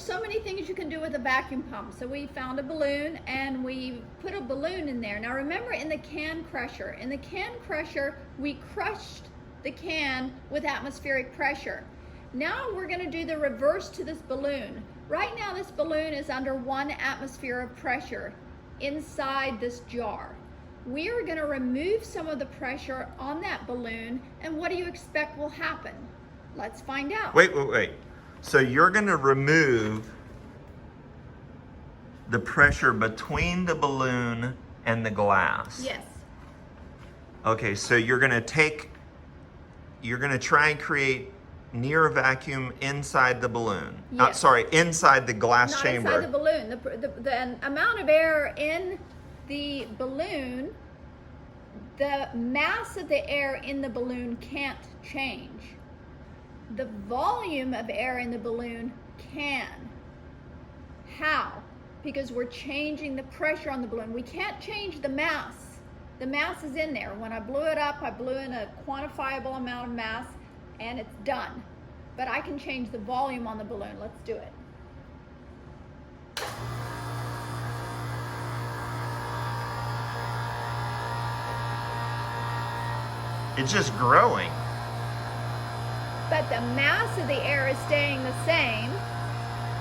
so many things you can do with a vacuum pump. So we found a balloon and we put a balloon in there. Now remember, in the can crusher, we crushed the can with atmospheric pressure. Now we're going to do the reverse to this balloon. Right now this balloon is under 1 atmosphere of pressure inside this jar. We are going to remove some of the pressure on that balloon, and what do you expect will happen? Let's find out. Wait. So you're going to remove the pressure between the balloon and the glass? Yes. Okay, so you're going to try and create near vacuum inside the balloon. Yes. Inside the glass chamber. Not inside the balloon. The amount of air in the balloon, the mass of the air in the balloon can't change. The volume of air in the balloon can. How? Because we're changing the pressure on the balloon. We can't change the mass. The mass is in there. When I blew it up, I blew in a quantifiable amount of mass and it's done. But I can change the volume on the balloon. Let's do it. It's just growing. But the mass of the air is staying the same.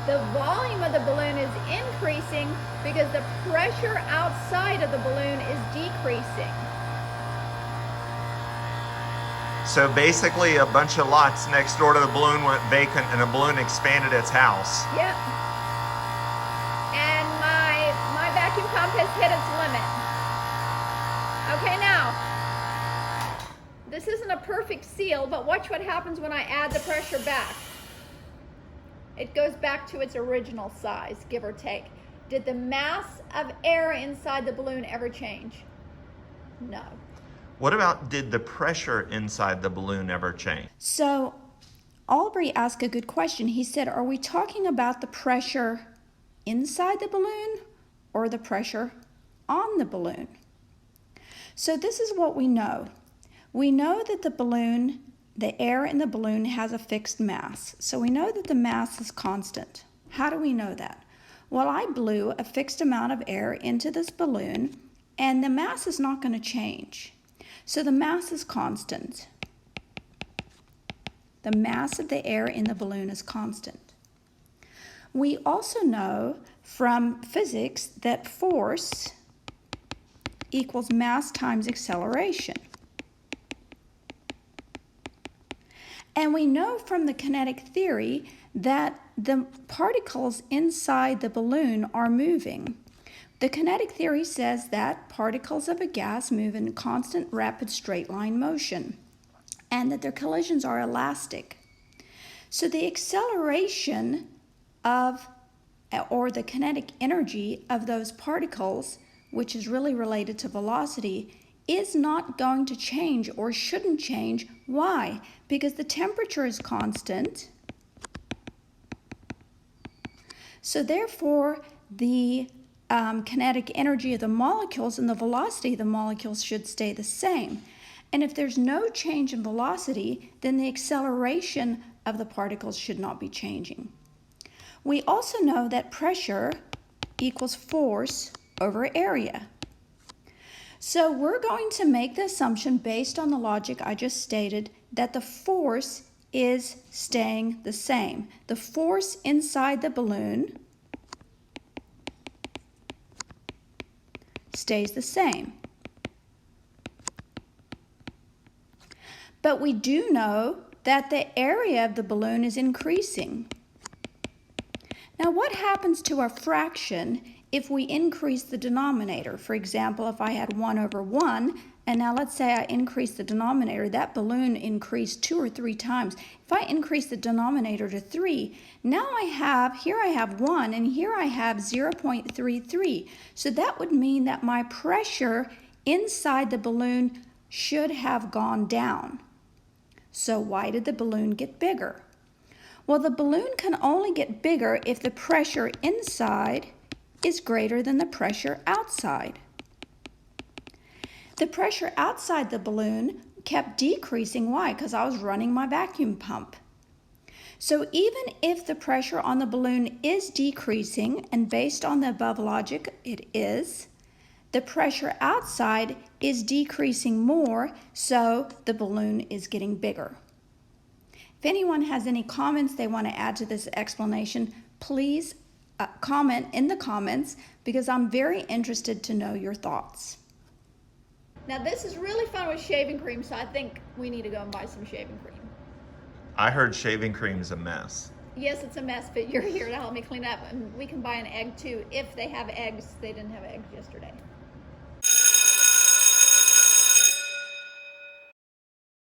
The volume of the balloon is increasing because the pressure outside of the balloon is decreasing. So basically a bunch of lots next door to the balloon went vacant and the balloon expanded its house. Yep. And my vacuum pump has hit its limit. Okay, now, this isn't a perfect seal, but watch what happens when I add the pressure back. It goes back to its original size, give or take. Did the mass of air inside the balloon ever change? No. What about, did the pressure inside the balloon ever change? So Aubrey asked a good question. He said, are we talking about the pressure inside the balloon or the pressure on the balloon? So this is what we know. We know that the air in the balloon has a fixed mass. So we know that the mass is constant. How do we know that? Well, I blew a fixed amount of air into this balloon and the mass is not going to change. So the mass is constant. The mass of the air in the balloon is constant. We also know from physics that force equals mass times acceleration. And we know from the kinetic theory that the particles inside the balloon are moving. The kinetic theory says that particles of a gas move in constant rapid straight line motion and that their collisions are elastic. So the acceleration of, or the kinetic energy of those particles, which is really related to velocity, is not going to change or shouldn't change. Why? Because the temperature is constant. So therefore, the kinetic energy of the molecules and the velocity of the molecules should stay the same. And if there's no change in velocity, then the acceleration of the particles should not be changing. We also know that pressure equals force over area. So we're going to make the assumption based on the logic I just stated that the force is staying the same. The force inside the balloon stays the same. But we do know that the area of the balloon is increasing. Now, what happens to our fraction if we increase the denominator? For example, if I had 1 over 1, and now let's say I increase the denominator, that balloon increased 2 or 3 times. If I increase the denominator to 3, now here I have 1 and here I have 0.33. So that would mean that my pressure inside the balloon should have gone down. So why did the balloon get bigger? Well, the balloon can only get bigger if the pressure inside is greater than the pressure outside. The pressure outside the balloon kept decreasing. Why? Because I was running my vacuum pump. So even if the pressure on the balloon is decreasing, and based on the above logic, it is, the pressure outside is decreasing more, so the balloon is getting bigger. If anyone has any comments they want to add to this explanation, please comment in the comments, because I'm very interested to know your thoughts. Now this is really fun with shaving cream, so I think we need to go and buy some shaving cream. I heard shaving cream's a mess. Yes, it's a mess, but you're here to help me clean up, and we can buy an egg too if they have eggs. They didn't have eggs yesterday.